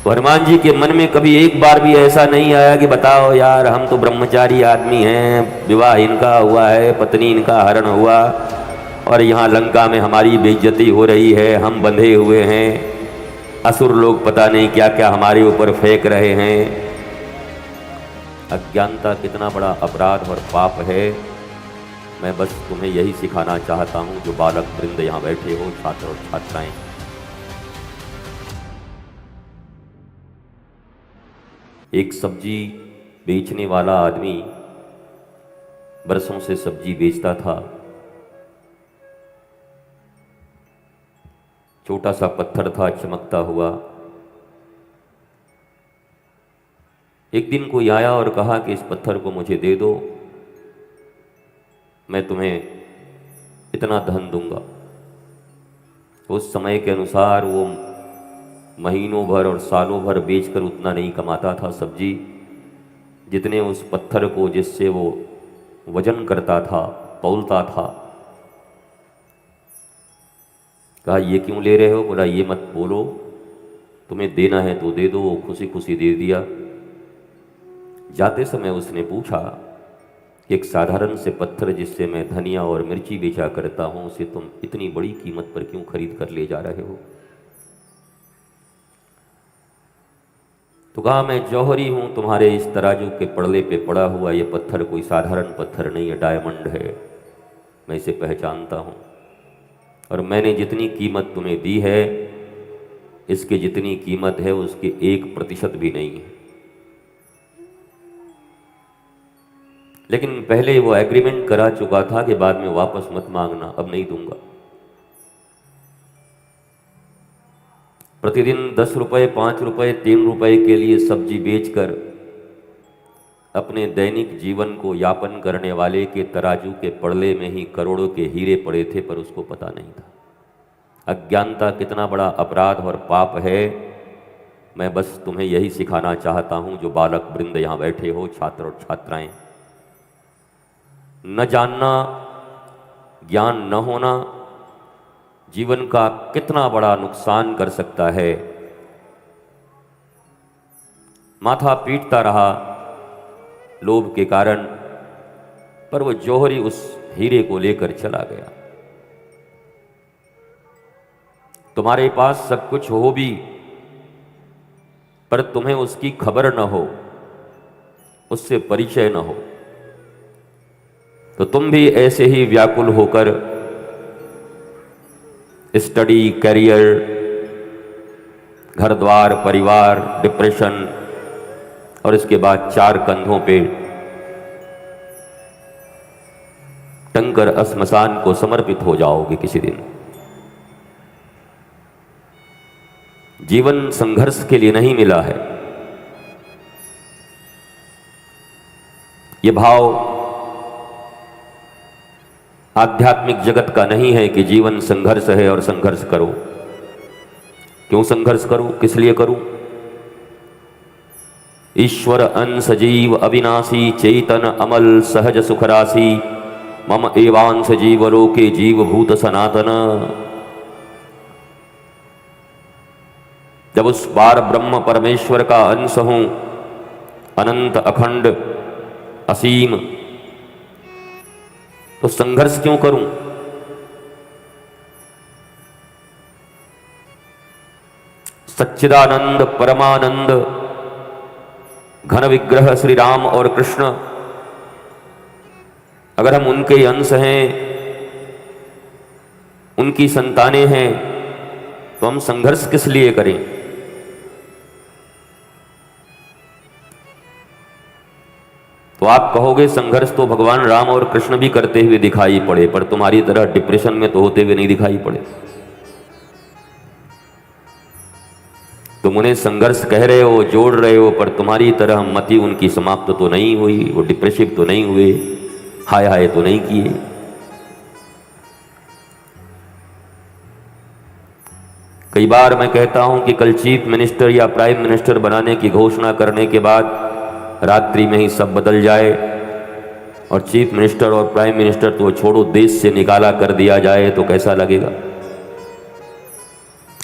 तो हनुमान जी के मन में कभी एक बार भी ऐसा नहीं आया कि बताओ यार, हम तो ब्रह्मचारी आदमी हैं, विवाह इनका हुआ है, पत्नी इनका हरण हुआ और यहाँ लंका में हमारी बेइज्जती हो रही है, हम बंधे हुए हैं, असुर लोग पता नहीं क्या क्या हमारे ऊपर फेंक रहे हैं। अज्ञानता कितना बड़ा अपराध और पाप है। मैं बस तुम्हें यही सिखाना चाहता हूँ, जो बालक वृंद यहाँ बैठे हो, छात्र और छात्राएं। एक सब्जी बेचने वाला आदमी बरसों से सब्जी बेचता था। छोटा सा पत्थर था चमकता हुआ। एक दिन कोई आया और कहा कि इस पत्थर को मुझे दे दो, मैं तुम्हें इतना धन दूंगा। उस समय के अनुसार वो महीनों भर और सालों भर बेचकर उतना नहीं कमाता था सब्जी, जितने उस पत्थर को जिससे वो वजन करता था, तौलता था। कहा ये क्यों ले रहे हो? बोला ये मत बोलो, तुम्हें देना है तो दे दो। वो खुशी खुशी दे दिया। जाते समय उसने पूछा कि एक साधारण से पत्थर जिससे मैं धनिया और मिर्ची बेचा करता हूं, उसे तुम इतनी बड़ी कीमत पर क्यों खरीद कर ले जा रहे हो? तो कहा मैं जौहरी हूं, तुम्हारे इस तराजू के पड़ले पे पड़ा हुआ ये पत्थर कोई साधारण पत्थर नहीं है, डायमंड है। मैं इसे पहचानता हूं और मैंने जितनी कीमत तुम्हें दी है, इसकी जितनी कीमत है उसके 1% भी नहीं है। लेकिन पहले वो एग्रीमेंट करा चुका था कि बाद में वापस मत मांगना, अब नहीं दूंगा। प्रतिदिन 10 रुपए, 5 रुपए, 3 रुपए के लिए सब्जी बेचकर अपने दैनिक जीवन को यापन करने वाले के तराजू के पड़ले में ही करोड़ों के हीरे पड़े थे, पर उसको पता नहीं था। अज्ञानता कितना बड़ा अपराध और पाप है। मैं बस तुम्हें यही सिखाना चाहता हूं, जो बालक वृंद यहाँ बैठे हो, छात्र और छात्राएं। न जानना, ज्ञान न होना जीवन का कितना बड़ा नुकसान कर सकता है। माथा पीटता रहा लोभ के कारण, पर वो जौहरी उस हीरे को लेकर चला गया। तुम्हारे पास सब कुछ हो भी, पर तुम्हें उसकी खबर न हो, उससे परिचय न हो, तो तुम भी ऐसे ही व्याकुल होकर स्टडी, करियर, घर द्वार, परिवार, डिप्रेशन और इसके बाद 4 कंधों पे टंकर श्मशान को समर्पित हो जाओगे किसी दिन। जीवन संघर्ष के लिए नहीं मिला है। ये भाव आध्यात्मिक जगत का नहीं है कि जीवन संघर्ष है और संघर्ष करो। क्यों संघर्ष करूं? किस लिए करूं? ईश्वर अंश जीव अविनाशी, चेतन अमल सहज सुखराशि, मम एवांश जीव लोके जीव भूत सनातन। जब उस पार ब्रह्म परमेश्वर का अंश हूं, अनंत अखंड असीम, तो संघर्ष क्यों करूं? सच्चिदानंद परमानंद घन विग्रह श्री राम और कृष्ण, अगर हम उनके अंश हैं, उनकी संतानें हैं, तो हम संघर्ष किस लिए करें? तो आप कहोगे संघर्ष तो भगवान राम और कृष्ण भी करते हुए दिखाई पड़े, पर तुम्हारी तरह डिप्रेशन में तो होते हुए नहीं दिखाई पड़े। तुम उन्हें संघर्ष कह रहे हो, जोड़ रहे हो, पर तुम्हारी तरह मति उनकी समाप्त तो नहीं हुई, वो डिप्रेसिव तो नहीं हुए, हाय हाय तो नहीं किए। कई बार मैं कहता हूं कि कल चीफ मिनिस्टर या प्राइम मिनिस्टर बनाने की घोषणा करने के बाद रात्रि में ही सब बदल जाए और चीफ मिनिस्टर और प्राइम मिनिस्टर तो छोड़ो, देश से निकाला कर दिया जाए, तो कैसा लगेगा?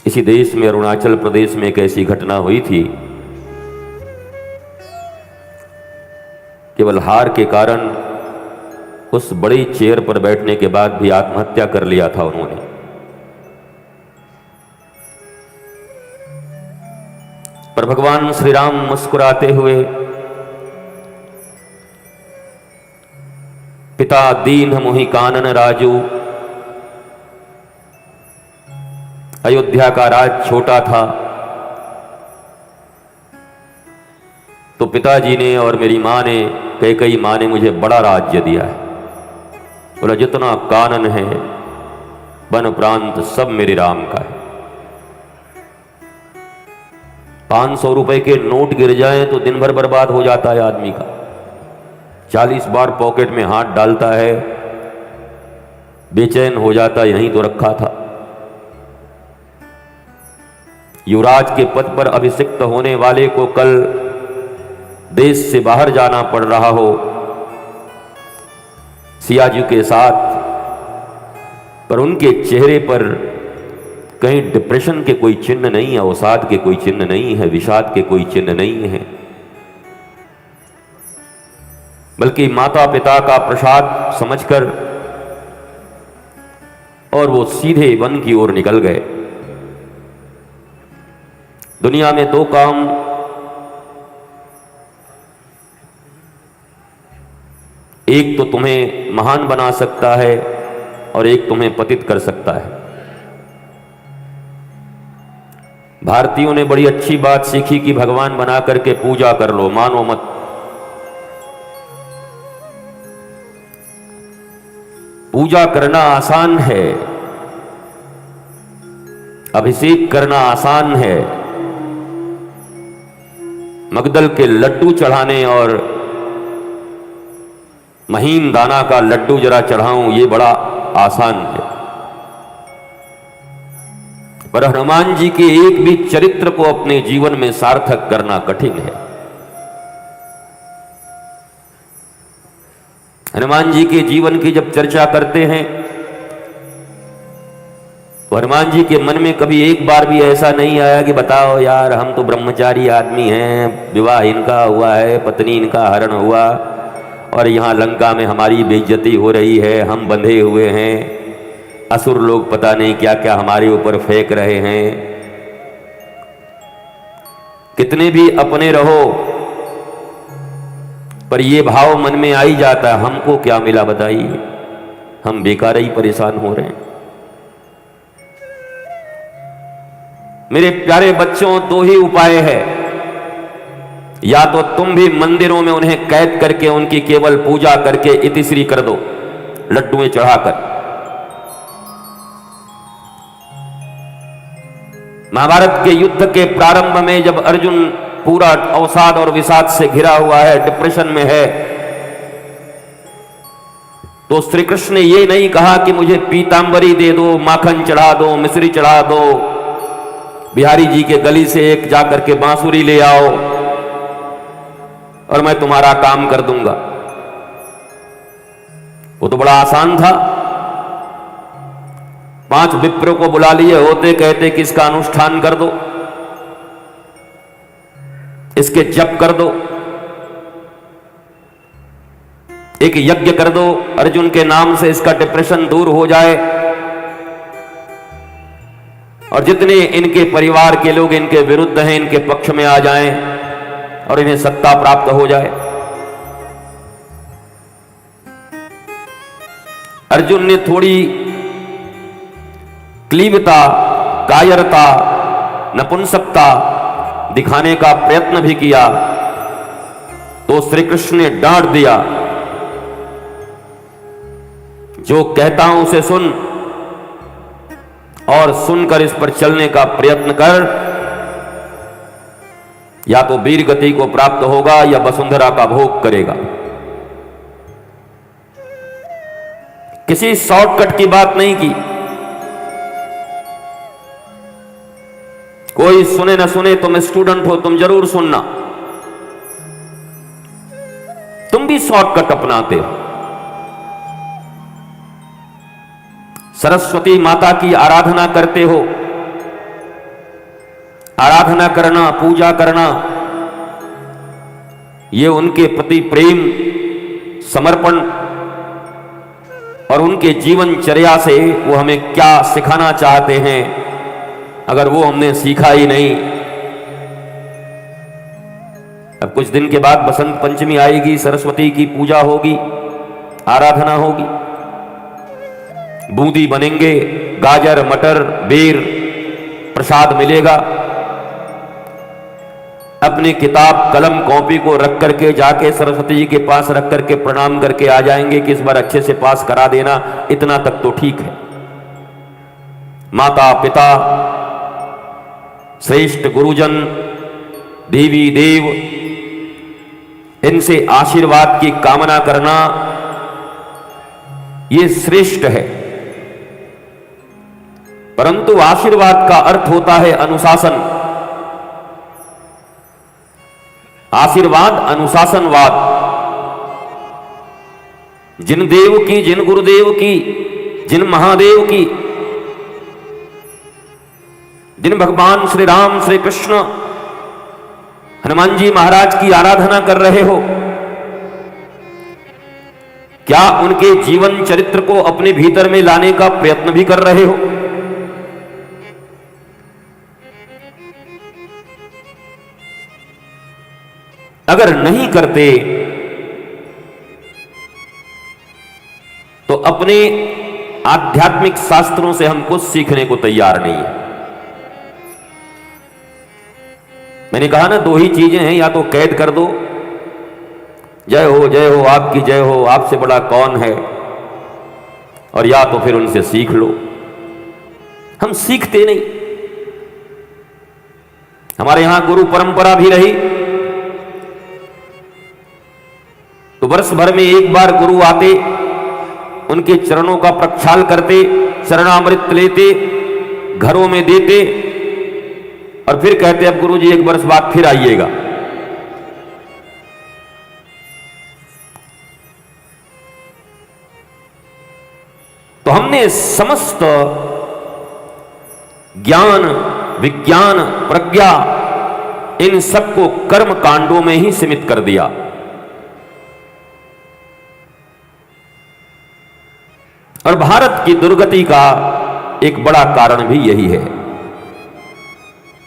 इसी देश में अरुणाचल प्रदेश में एक ऐसी घटना हुई थी, केवल हार के कारण उस बड़ी चेयर पर बैठने के बाद भी आत्महत्या कर लिया था उन्होंने। पर भगवान श्री राम मुस्कुराते हुए, पिता दीन मोहि कानन राजू, अयोध्या का राज छोटा था तो पिताजी ने और मेरी मां ने, कैकेयी मां ने मुझे बड़ा राज्य दिया है। बोला जितना कानन है वन प्रांत सब मेरे राम का है। 500 रुपए के नोट गिर जाएं तो दिन भर बर्बाद हो जाता है आदमी का। 40 बार पॉकेट में हाथ डालता है, बेचैन हो जाता, यहीं तो रखा था। युवराज के पद पर अभिषिक्त होने वाले को कल देश से बाहर जाना पड़ रहा हो सियाजी के साथ, पर उनके चेहरे पर कहीं डिप्रेशन के कोई चिन्ह नहीं है, अवसाद के कोई चिन्ह नहीं है, विषाद के कोई चिन्ह नहीं है, बल्कि माता पिता का प्रसाद समझकर और वो सीधे वन की ओर निकल गए। दुनिया में 2 काम एक तो तुम्हें महान बना सकता है और एक तुम्हें पतित कर सकता है। भारतीयों ने बड़ी अच्छी बात सीखी कि भगवान बना करके पूजा कर लो, मानो मत। पूजा करना आसान है, अभिषेक करना आसान है, मगदल के लड्डू चढ़ाने और महीन दाना का लड्डू जरा चढ़ाऊं ये बड़ा आसान है। पर हनुमान जी के एक भी चरित्र को अपने जीवन में सार्थक करना कठिन है। हनुमान जी के जीवन की जब चर्चा करते हैं तो हनुमान जी के मन में कभी एक बार भी ऐसा नहीं आया कि बताओ यार, हम तो ब्रह्मचारी आदमी हैं, विवाह इनका हुआ है, पत्नी इनका हरण हुआ और यहाँ लंका में हमारी बेइज्जती हो रही है, हम बंधे हुए हैं, असुर लोग पता नहीं क्या क्या हमारे ऊपर फेंक रहे हैं। कितने भी अपने रहो पर ये भाव मन में आ ही जाता है, हमको क्या मिला बताइए, हम बेकार ही परेशान हो रहे हैं। मेरे प्यारे बच्चों, 2 ही उपाय है, या तो तुम भी मंदिरों में उन्हें कैद करके उनकी केवल पूजा करके इतिश्री कर दो, लड्डुएं चढ़ाकर। महाभारत के युद्ध के प्रारंभ में जब अर्जुन पूरा अवसाद और विषाद से घिरा हुआ है, डिप्रेशन में है, तो श्री कृष्ण ने ये नहीं कहा कि मुझे पीतांबरी दे दो, माखन चढ़ा दो, मिश्री चढ़ा दो, बिहारी जी के गली से एक जाकर के बांसुरी ले आओ और मैं तुम्हारा काम कर दूंगा। वो तो बड़ा आसान था। 5 विप्रों को बुला लिए होते, कहते कि इसका अनुष्ठान कर दो, इसके जप कर दो, एक यज्ञ कर दो, अर्जुन के नाम से इसका डिप्रेशन दूर हो जाए और जितने इनके परिवार के लोग इनके विरुद्ध हैं इनके पक्ष में आ जाएं और इन्हें सत्ता प्राप्त हो जाए। अर्जुन ने थोड़ी क्लीबता, कायरता, नपुंसकता दिखाने का प्रयत्न भी किया तो श्री कृष्ण ने डांट दिया, जो कहता हूं उसे सुन और सुनकर इस पर चलने का प्रयत्न कर, या तो वीर गति को प्राप्त होगा या वसुंधरा का भोग करेगा। किसी शॉर्टकट की बात नहीं की। कोई सुने न सुने, तुम स्टूडेंट हो, तुम जरूर सुनना, तुम भी शॉर्टकट अपनाते हो। सरस्वती माता की आराधना करते हो, आराधना करना, पूजा करना, ये उनके प्रति प्रेम, समर्पण और उनके जीवनचर्या से वो हमें क्या सिखाना चाहते हैं, अगर वो हमने सीखा ही नहीं। अब कुछ दिन के बाद बसंत पंचमी आएगी, सरस्वती की पूजा होगी, आराधना होगी, बूंदी बनेंगे, गाजर, मटर, बेर, प्रसाद मिलेगा। अपनी किताब, कलम, कॉपी को रख करके जाके सरस्वती जी के पास रख करके प्रणाम करके आ जाएंगे कि इस बार अच्छे से पास करा देना, इतना तक तो ठीक है। माता पिता, श्रेष्ठ गुरुजन, देवी देव, इनसे आशीर्वाद की कामना करना ये श्रेष्ठ है। परंतु आशीर्वाद का अर्थ होता है अनुशासन। आशीर्वाद अनुशासनवाद। जिन देव की, जिन गुरुदेव की, जिन महादेव की, जिन भगवान श्री राम, श्री कृष्ण, हनुमान जी महाराज की आराधना कर रहे हो, क्या उनके जीवन चरित्र को अपने भीतर में लाने का प्रयत्न भी कर रहे हो? अगर नहीं करते तो अपने आध्यात्मिक शास्त्रों से हम कुछ सीखने को तैयार नहीं है। मैंने कहा ना, दो ही चीजें हैं, या तो कैद कर दो, जय हो आपकी जय हो, आपसे बड़ा कौन है, और या तो फिर उनसे सीख लो। हम सीखते नहीं। हमारे यहां गुरु परंपरा भी रही तो वर्ष भर में एक बार गुरु आते, उनके चरणों का प्रक्षाल करते, चरणामृत लेते, घरों में देते और फिर कहते अब गुरु जी एक वर्ष बाद फिर आइएगा। तो हमने समस्त ज्ञान, विज्ञान, प्रज्ञा, इन सबको कर्म कांडों में ही सीमित कर दिया। और भारत की दुर्गति का एक बड़ा कारण भी यही है।